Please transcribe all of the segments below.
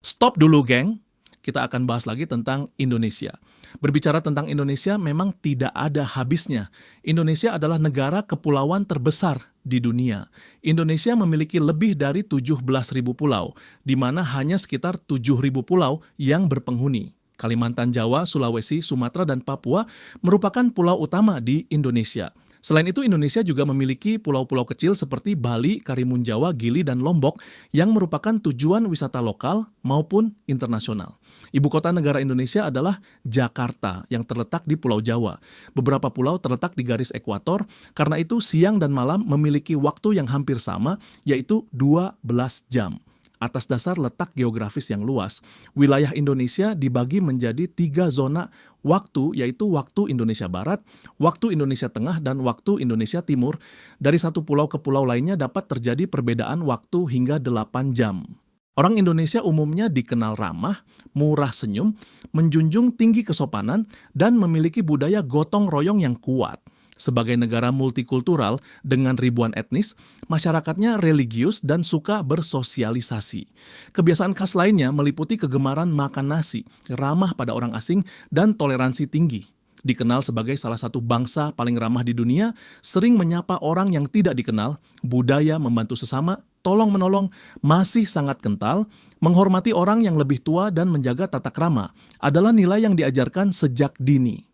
Stop dulu, geng. Kita akan bahas lagi tentang Indonesia. Berbicara tentang Indonesia memang tidak ada habisnya. Indonesia adalah negara kepulauan terbesar di dunia. Indonesia memiliki lebih dari 17.000 pulau, di mana hanya sekitar 7.000 pulau yang berpenghuni. Kalimantan, Jawa, Sulawesi, Sumatera, dan Papua merupakan pulau utama di Indonesia. Selain itu, Indonesia juga memiliki pulau-pulau kecil seperti Bali, Karimun Jawa, Gili, dan Lombok yang merupakan tujuan wisata lokal maupun internasional. Ibu kota negara Indonesia adalah Jakarta yang terletak di Pulau Jawa. Beberapa pulau terletak di garis ekuator, karena itu siang dan malam memiliki waktu yang hampir sama, yaitu 12 jam. Atas dasar letak geografis yang luas, wilayah Indonesia dibagi menjadi 3 zona waktu, yaitu waktu Indonesia Barat, waktu Indonesia Tengah, dan waktu Indonesia Timur. Dari satu pulau ke pulau lainnya dapat terjadi perbedaan waktu hingga 8 jam. Orang Indonesia umumnya dikenal ramah, murah senyum, menjunjung tinggi kesopanan, dan memiliki budaya gotong royong yang kuat. Sebagai negara multikultural dengan ribuan etnis, masyarakatnya religius dan suka bersosialisasi. Kebiasaan khas lainnya meliputi kegemaran makan nasi, ramah pada orang asing, dan toleransi tinggi. Dikenal sebagai salah satu bangsa paling ramah di dunia, sering menyapa orang yang tidak dikenal, budaya membantu sesama, tolong-menolong, masih sangat kental, menghormati orang yang lebih tua dan menjaga tata krama adalah nilai yang diajarkan sejak dini.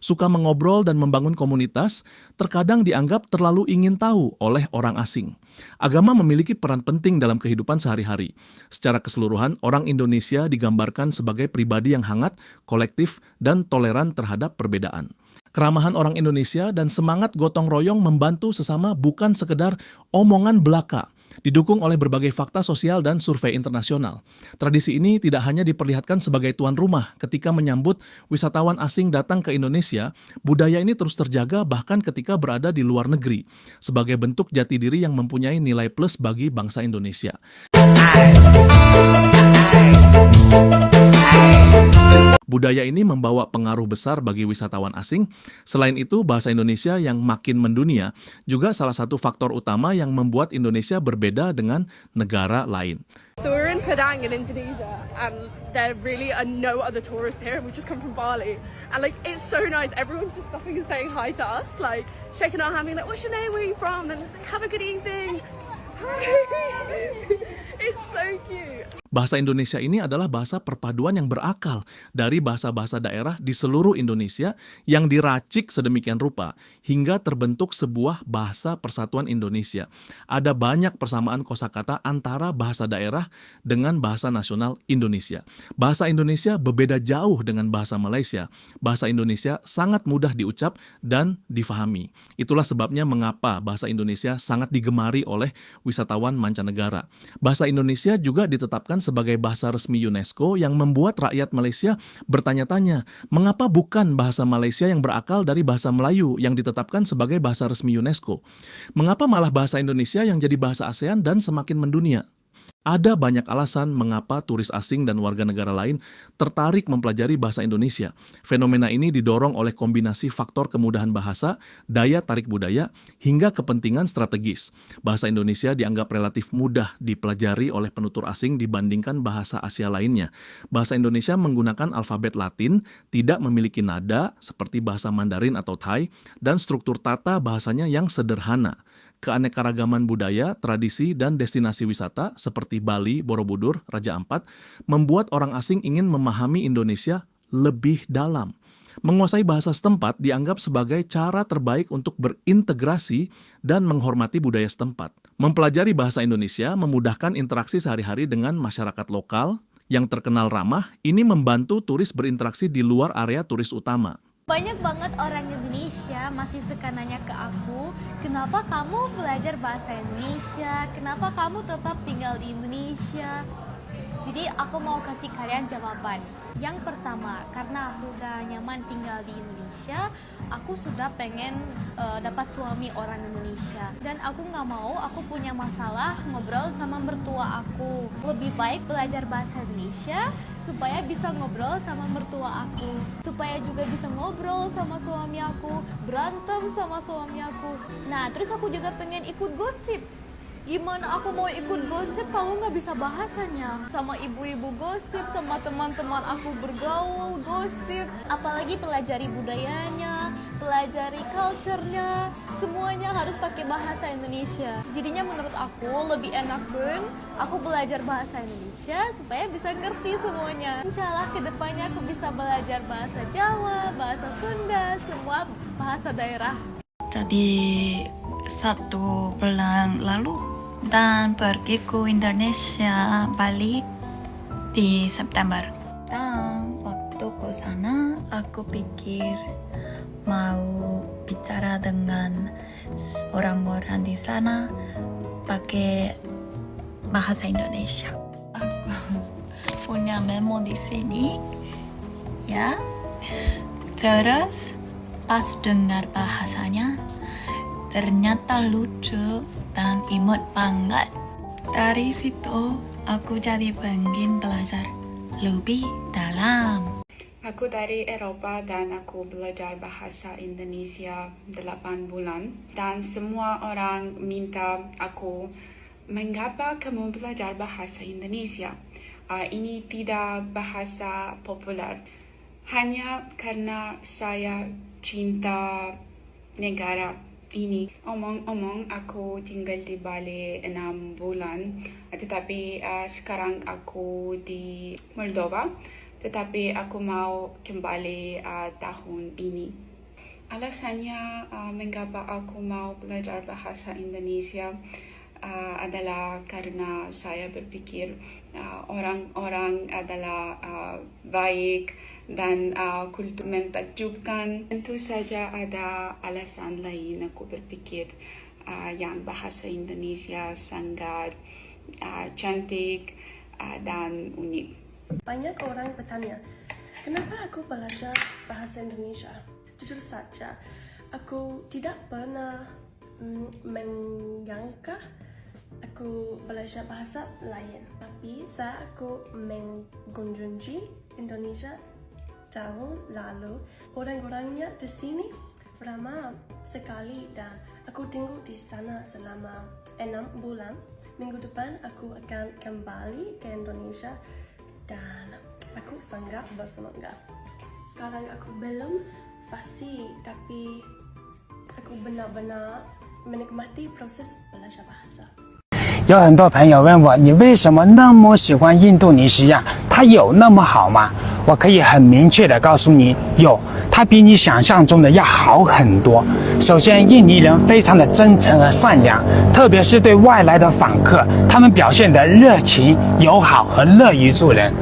Suka mengobrol dan membangun komunitas, terkadang dianggap terlalu ingin tahu oleh orang asing. Agama memiliki peran penting dalam kehidupan sehari-hari. Secara keseluruhan, orang Indonesia digambarkan sebagai pribadi yang hangat, kolektif, dan toleran terhadap perbedaan. Keramahan orang Indonesia dan semangat gotong royong membantu sesama bukan sekedar omongan belaka. Didukung oleh berbagai fakta sosial dan survei internasional. Tradisi ini tidak hanya diperlihatkan sebagai tuan rumah ketika menyambut wisatawan asing datang ke Indonesia, budaya ini terus terjaga bahkan ketika berada di luar negeri, sebagai bentuk jati diri yang mempunyai nilai plus bagi bangsa Indonesia. Budaya ini membawa pengaruh besar bagi wisatawan asing. Selain itu, bahasa Indonesia yang makin mendunia juga salah satu faktor utama yang membuat Indonesia berbeda dengan negara lain. So we're in Padang in Indonesia, and there really are no other tourists here. We just come from Bali, and like it's so nice. Everyone's just stopping and saying hi to us, like shaking our hand, being like, "What's your name? Where are you from?" And it's like, "Have a good evening." Hi. It's so cute. Bahasa Indonesia ini adalah bahasa perpaduan yang berakal dari bahasa-bahasa daerah di seluruh Indonesia yang diracik sedemikian rupa hingga terbentuk sebuah bahasa persatuan Indonesia. Ada banyak persamaan kosakata antara bahasa daerah dengan bahasa nasional Indonesia. Bahasa Indonesia berbeda jauh dengan bahasa Malaysia. Bahasa Indonesia sangat mudah diucap dan difahami. Itulah sebabnya mengapa bahasa Indonesia sangat digemari oleh wisatawan mancanegara. Bahasa Indonesia juga ditetapkan sebagai bahasa resmi UNESCO yang membuat rakyat Malaysia bertanya-tanya, mengapa bukan bahasa Malaysia yang berakal dari bahasa Melayu yang ditetapkan sebagai bahasa resmi UNESCO? Mengapa malah bahasa Indonesia yang jadi bahasa ASEAN dan semakin mendunia? Ada banyak alasan mengapa turis asing dan warga negara lain tertarik mempelajari bahasa Indonesia. Fenomena ini didorong oleh kombinasi faktor kemudahan bahasa, daya tarik budaya, hingga kepentingan strategis. Bahasa Indonesia dianggap relatif mudah dipelajari oleh penutur asing dibandingkan bahasa Asia lainnya. Bahasa Indonesia menggunakan alfabet Latin, tidak memiliki nada seperti bahasa Mandarin atau Thai, dan struktur tata bahasanya yang sederhana. Keanekaragaman budaya, tradisi, dan destinasi wisata seperti Bali, Borobudur, Raja Ampat membuat orang asing ingin memahami Indonesia lebih dalam. Menguasai bahasa setempat dianggap sebagai cara terbaik untuk berintegrasi dan menghormati budaya setempat. Mempelajari bahasa Indonesia memudahkan interaksi sehari-hari dengan masyarakat lokal yang terkenal ramah. Ini membantu turis berinteraksi di luar area turis utama. Banyak banget orang Indonesia masih suka nanya ke aku, kenapa kamu belajar bahasa Indonesia? Kenapa kamu tetap tinggal di Indonesia? Jadi aku mau kasih kalian jawaban. Yang pertama, karena aku udah nyaman tinggal di Indonesia, aku sudah pengen dapat suami orang Indonesia. Dan aku nggak mau aku punya masalah ngobrol sama mertua aku. Lebih baik belajar bahasa Indonesia supaya bisa ngobrol sama mertua aku, supaya juga bisa ngobrol sama suami aku, berantem sama suami aku. Nah, terus aku juga pengen ikut gosip Gimana aku mau ikut gosip kalau nggak bisa bahasanya? Sama ibu-ibu gosip, sama teman-teman aku bergaul gosip. Apalagi pelajari budayanya, pelajari culture-nya, semuanya harus pakai bahasa Indonesia. Jadinya menurut aku lebih enakan aku belajar bahasa Indonesia supaya bisa ngerti semuanya. Insya Allah kedepannya aku bisa belajar bahasa Jawa, bahasa Sunda, semua bahasa daerah. Jadi 1 bulan lalu dan pergi ke Indonesia balik di September. Dan waktu ke sana aku pikir mau bicara dengan orang-orang di sana pakai bahasa Indonesia. Aku punya memo di sini, ya. Terus pas dengar bahasanya ternyata lucu dan imut banget. Dari situ aku jadi pengen belajar lebih dalam. Aku dari Eropa dan aku belajar bahasa Indonesia 8 bulan dan semua orang minta aku, mengapa kamu belajar bahasa Indonesia? Ini tidak bahasa populer. Hanya karena saya cinta negara ini. Omong-omong aku tinggal di Bali 6 bulan, tetapi sekarang aku di Moldova, tetapi aku mau kembali tahun ini. Alasannya mengapa aku mau belajar bahasa Indonesia adalah karena saya berpikir orang-orang adalah baik dan kultur mentakjubkan. Tentu saja ada alasan lain aku berpikir yang bahasa Indonesia sangat cantik dan unik. Banyak orang bertanya, kenapa aku belajar bahasa Indonesia? Jujur saja, aku tidak pernah menyangka aku belajar bahasa lain. Tapi saat aku mengunjungi Indonesia tahun lalu, orang-orangnya di sini ramah sekali dan aku tinggal di sana selama 6 bulan. Minggu depan aku akan kembali ke Indonesia dan aku sangat bersemangat. Sekarang aku belum fasih, tapi aku benar-benar menikmati proses belajar bahasa. 有很多朋友问我，你为什么那么喜欢印度尼西亚？它有那么好吗？我可以很明确的告诉你，有，它比你想象中的要好很多。首先，印尼人非常的真诚和善良，特别是对外来的访客，他们表现得热情、友好和乐于助人。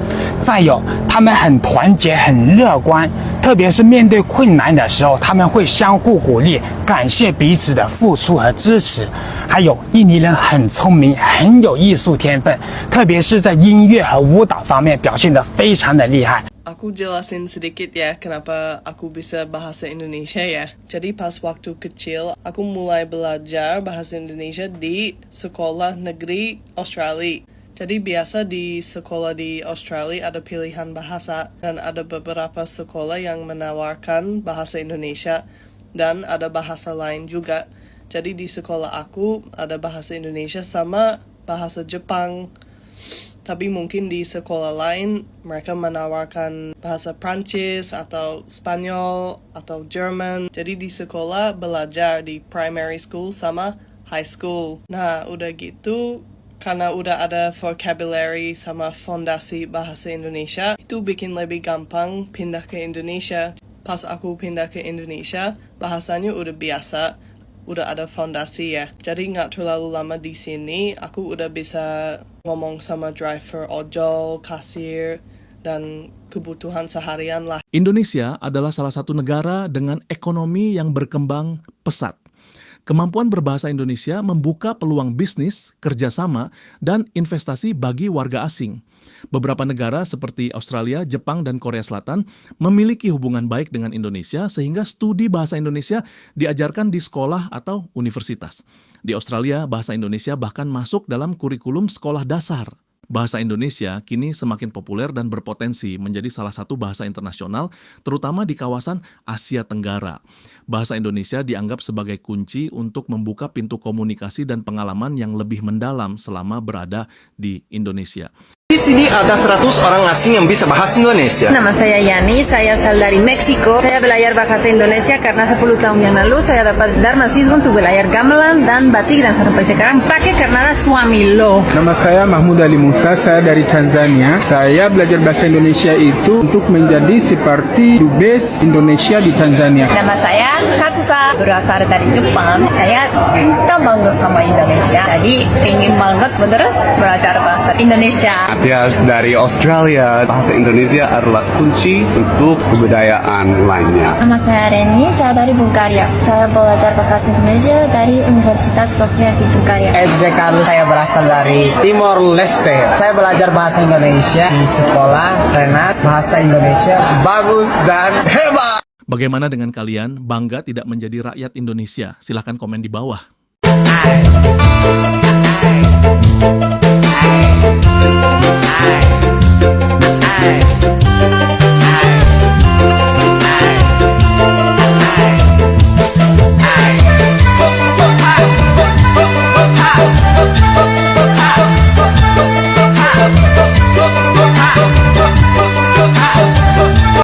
再有，他们很团结、很乐观，特别是面对困难的时候，他们会相互鼓励，感谢彼此的付出和支持。还有，印尼人很聪明，很有艺术天分，特别是在音乐和舞蹈方面表现得非常的厉害。 Aku jelasin sedikit ya kenapa aku bisa bahasa Indonesia ya. Jadi pas waktu kecil aku mulai belajar bahasa Indonesia di sekolah negeri Australia. Jadi biasa di sekolah di Australia ada pilihan bahasa dan ada beberapa sekolah yang menawarkan bahasa Indonesia dan ada bahasa lain juga. Jadi di sekolah aku ada bahasa Indonesia sama bahasa Jepang. Tapi mungkin di sekolah lain mereka menawarkan bahasa Prancis atau Spanyol atau Jerman. Jadi di sekolah belajar di primary school sama high school. Nah udah gitu karena udah ada vocabulary sama fondasi bahasa Indonesia, itu bikin lebih gampang pindah ke Indonesia. Pas aku pindah ke Indonesia, bahasanya udah biasa, udah ada fondasi ya. Jadi nggak terlalu lama di sini, aku udah bisa ngomong sama driver ojol, kasir, dan kebutuhan seharian lah. Indonesia adalah salah satu negara dengan ekonomi yang berkembang pesat. Kemampuan berbahasa Indonesia membuka peluang bisnis, kerjasama, dan investasi bagi warga asing. Beberapa negara seperti Australia, Jepang, dan Korea Selatan memiliki hubungan baik dengan Indonesia sehingga studi bahasa Indonesia diajarkan di sekolah atau universitas. Di Australia, bahasa Indonesia bahkan masuk dalam kurikulum sekolah dasar. Bahasa Indonesia kini semakin populer dan berpotensi menjadi salah satu bahasa internasional, terutama di kawasan Asia Tenggara. Bahasa Indonesia dianggap sebagai kunci untuk membuka pintu komunikasi dan pengalaman yang lebih mendalam selama berada di Indonesia. Di sini ada 100 orang asing yang bisa bahasa Indonesia. Nama saya Yani, saya asal dari Meksiko. Saya belajar bahasa Indonesia karena 10 tahun yang lalu saya dapat Dharmasiswa untuk belajar gamelan dan batik dan sampai sekarang pakai karena suami lo. Nama saya Mahmud Ali Musa, saya dari Tanzania. Saya belajar bahasa Indonesia itu untuk menjadi seperti dubes Indonesia di Tanzania. Nama saya Katsusa, berasal dari Jepang. Saya cinta banget sama Indonesia, jadi ingin banget terus belajar bahasa Indonesia. Matias dari Australia. Bahasa Indonesia adalah kunci untuk kebudayaan lainnya. Nama saya Reni, saya dari Bulgaria. Saya belajar bahasa Indonesia dari Universitas Sofia di Bulgaria. Ezekan, saya berasal dari Timor Leste. Saya belajar bahasa Indonesia di sekolah Renat. Bahasa Indonesia bagus dan hebat. Bagaimana dengan kalian? Bangga tidak menjadi rakyat Indonesia? Silahkan komen di bawah. Hai.